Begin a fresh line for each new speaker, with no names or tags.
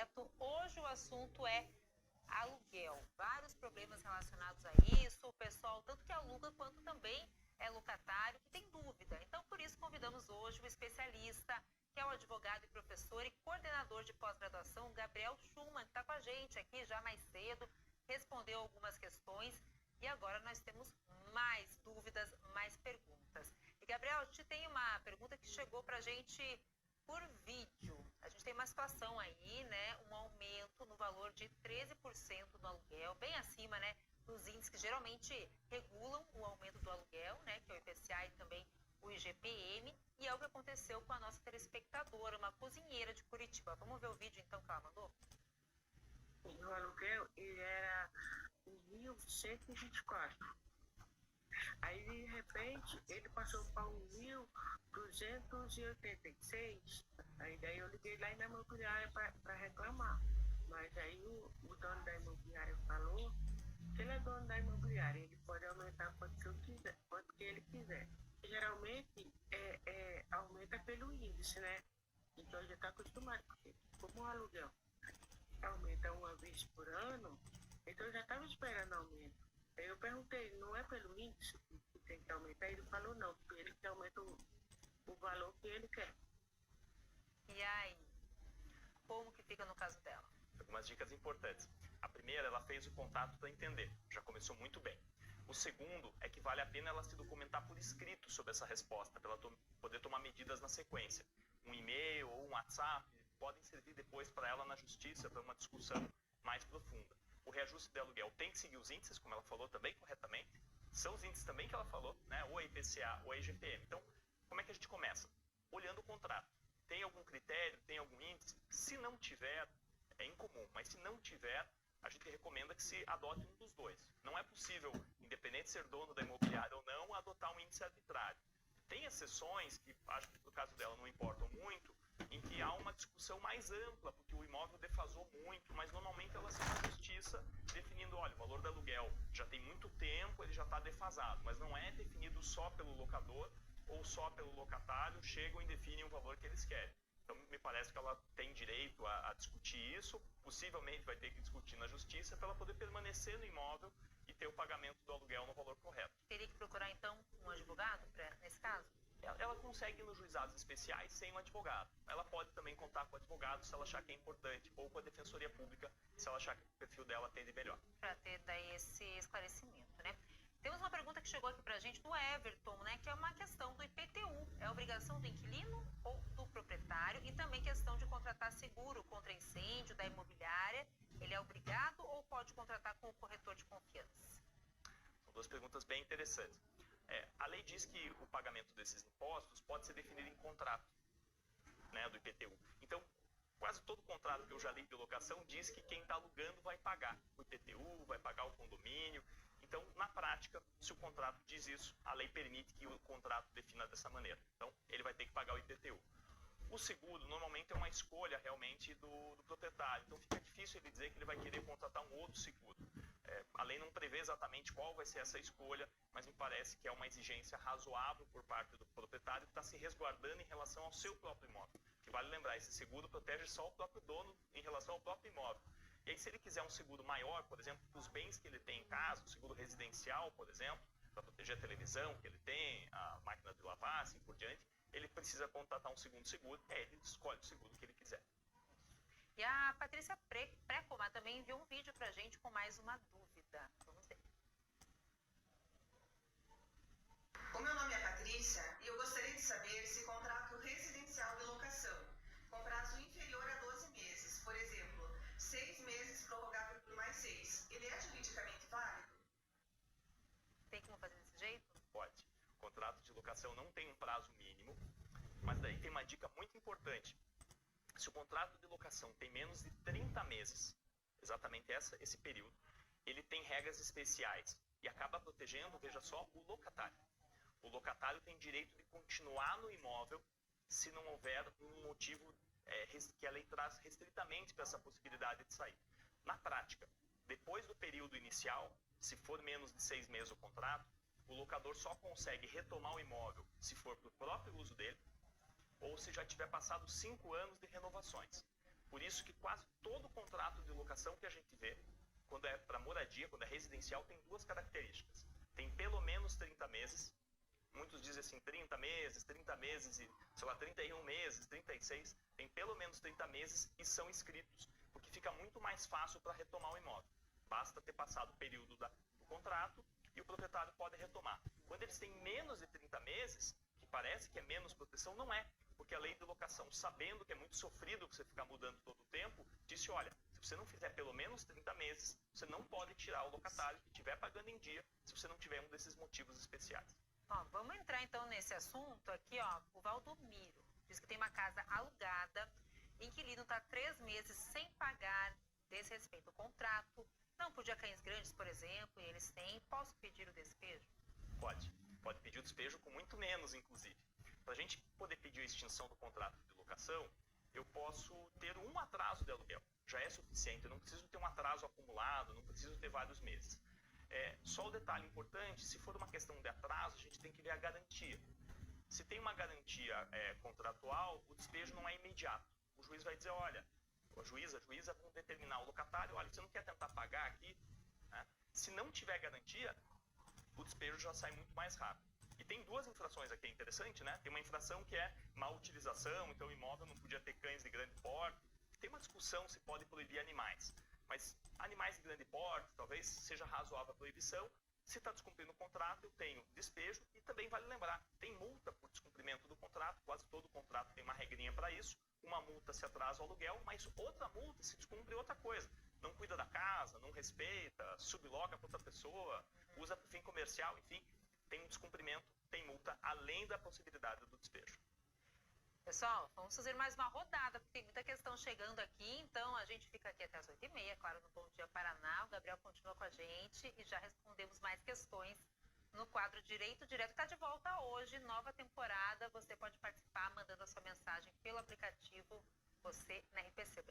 correto. Hoje o assunto é aluguel. Vários problemas relacionados a isso. O pessoal, tanto que aluga quanto também é locatário, que tem dúvida. Então, por isso, convidamos hoje o especialista, que é o advogado e professor e coordenador de pós-graduação, Gabriel Schumann, que está com a gente aqui já mais cedo, respondeu algumas questões e agora nós temos mais dúvidas, mais perguntas. E, Gabriel, a gente tem uma pergunta que chegou para a gente por vídeo. A gente tem uma situação aí, né, um aumento no valor de 13% no aluguel, bem acima, né, dos índices que geralmente regulam o aumento do aluguel, né, que é o IPCA e também o IGPM, e é o que aconteceu com a nossa telespectadora, uma cozinheira de Curitiba. Vamos ver o vídeo então que ela mandou?
O aluguel, ele era 1.124. Aí, de repente, ele passou para 1.286. Aí, daí eu liguei lá na imobiliária para reclamar. Mas aí o dono da imobiliária falou que ele é dono da imobiliária, ele pode aumentar quanto que ele quiser. Geralmente, aumenta pelo índice, né? Então, já está acostumado, porque como o aluguel aumenta uma vez por ano, então eu já estava esperando aumento. Aí eu perguntei, não é pelo índice que tem que aumentar? Ele falou não, porque ele que aumenta o valor que ele quer.
E aí, como que fica no caso dela?
Algumas dicas importantes. A primeira, ela fez o contato para entender, já começou muito bem. O segundo é que vale a pena ela se documentar por escrito sobre essa resposta, para ela poder tomar medidas na sequência. Um e-mail ou um WhatsApp podem servir depois para ela na justiça, para uma discussão mais profunda. O reajuste de aluguel tem que seguir os índices, como ela falou também corretamente. São os índices também que ela falou, né? Ou a IPCA ou a IGPM. Então, como é que a gente começa? Olhando o contrato. Tem algum critério, tem algum índice? Se não tiver, é incomum, mas se não tiver, a gente recomenda que se adote um dos dois. Não é possível, independente de ser dono da imobiliária ou não, adotar um índice arbitrário. Tem exceções, que acho que no caso dela não importam muito, em que há uma discussão mais ampla, porque o imóvel defasou muito, mas normalmente ela se na justiça definindo, olha, o valor do aluguel já tem muito tempo, ele já está defasado, mas não é definido só pelo locador ou só pelo locatário, chegam e definem o valor que eles querem. Então, me parece que ela tem direito a discutir isso, possivelmente vai ter que discutir na justiça para ela poder permanecer no imóvel e ter o pagamento do aluguel no valor correto.
Teria que procurar, então, um advogado nesse caso?
Ela consegue ir nos juizados especiais sem um advogado. Ela pode também contar com o advogado se ela achar que é importante, ou com a defensoria pública se ela achar que o perfil dela atende melhor.
Para ter daí esse esclarecimento, né? Temos uma pergunta que chegou aqui para a gente do Everton, né? Que é uma questão do IPTU. É obrigação do inquilino ou do proprietário? E também questão de contratar seguro contra incêndio da imobiliária. Ele é obrigado ou pode contratar com o corretor de confiança?
São duas perguntas bem interessantes. A lei diz que o pagamento desses impostos pode ser definido em contrato, né, do IPTU. Então, quase todo contrato que eu já li de locação diz que quem está alugando vai pagar o IPTU, vai pagar o condomínio. Então, na prática, se o contrato diz isso, a lei permite que o contrato defina dessa maneira. Então, ele vai ter que pagar o IPTU. O seguro, normalmente, é uma escolha realmente do proprietário. Então, fica difícil ele dizer que ele vai querer contratar um outro seguro. A lei não prevê exatamente qual vai ser essa escolha, mas me parece que é uma exigência razoável por parte do proprietário que está se resguardando em relação ao seu próprio imóvel. Que vale lembrar, esse seguro protege só o próprio dono em relação ao próprio imóvel. E aí, se ele quiser um seguro maior, por exemplo, dos bens que ele tem em casa, um seguro residencial, por exemplo, para proteger a televisão que ele tem, a máquina de lavar, assim por diante, ele precisa contratar um segundo seguro, ele escolhe o seguro que ele quiser.
E a Patrícia Precomar também enviou um vídeo pra gente com mais uma dúvida. Vamos ver.
O meu nome é Patrícia e eu gostaria de saber se contrato residencial de locação, com prazo inferior a 12 meses, por exemplo, 6 meses prorrogável por mais 6, ele é juridicamente válido?
Tem como fazer desse jeito?
Pode. O contrato de locação não tem um prazo mínimo, mas daí tem uma dica muito importante. Se o contrato de locação tem menos de 30 meses, exatamente esse período, ele tem regras especiais e acaba protegendo, veja só, o locatário. O locatário tem direito de continuar no imóvel se não houver um motivo que a lei traz restritamente para essa possibilidade de sair. Na prática, depois do período inicial, se for menos de 6 meses o contrato, o locador só consegue retomar o imóvel se for para o próprio uso dele, ou se já tiver passado 5 anos de renovações. Por isso que quase todo contrato de locação que a gente vê, quando é para moradia, quando é residencial, tem duas características. Tem pelo menos 30 meses, muitos dizem assim, 30 meses e, sei lá, 31 meses, 36, tem pelo menos 30 meses e são inscritos, porque fica muito mais fácil para retomar o imóvel. Basta ter passado o período do contrato e o proprietário pode retomar. Quando eles têm menos de 30 meses, que parece que é menos proteção, não é, porque a lei de locação, sabendo que é muito sofrido você ficar mudando todo o tempo, disse, olha, se você não fizer pelo menos 30 meses, você não pode tirar o locatário que estiver pagando em dia, se você não tiver um desses motivos especiais.
Ó, vamos entrar então nesse assunto aqui, ó. O Valdomiro diz que tem uma casa alugada, inquilino está 3 meses sem pagar, desrespeito ao contrato, não podia cães grandes, por exemplo, e eles têm. Posso pedir o despejo?
Pode pedir o despejo com muito menos, inclusive. Para a gente poder pedir a extinção do contrato de locação, eu posso ter um atraso de aluguel. Já é suficiente, eu não preciso ter um atraso acumulado, não preciso ter vários meses. Só o detalhe importante, se for uma questão de atraso, a gente tem que ver a garantia. Se tem uma garantia contratual, o despejo não é imediato. O juiz vai dizer, olha, a juíza vão determinar o locatário, olha, você não quer tentar pagar aqui? Né? Se não tiver garantia, o despejo já sai muito mais rápido. E tem duas infrações aqui, é interessante, né? Tem uma infração que é má utilização, então o imóvel não podia ter cães de grande porte. Tem uma discussão se pode proibir animais, mas animais de grande porte, talvez seja razoável a proibição. Se está descumprindo o contrato, eu tenho despejo e também vale lembrar, tem multa por descumprimento do contrato, quase todo contrato tem uma regrinha para isso. Uma multa se atrasa o aluguel, mas outra multa se descumpre outra coisa. Não cuida da casa, não respeita, subloca para outra pessoa, usa para fim comercial, enfim, tem um descumprimento, tem multa, além da possibilidade do despejo.
Pessoal, vamos fazer mais uma rodada, porque tem muita questão chegando aqui, então a gente fica aqui até as 8h30, claro, no Bom Dia Paraná. O Gabriel continua com a gente e já respondemos mais questões no quadro Direito Direto, que está de volta hoje, nova temporada. Você pode participar mandando a sua mensagem pelo aplicativo Você na RPC.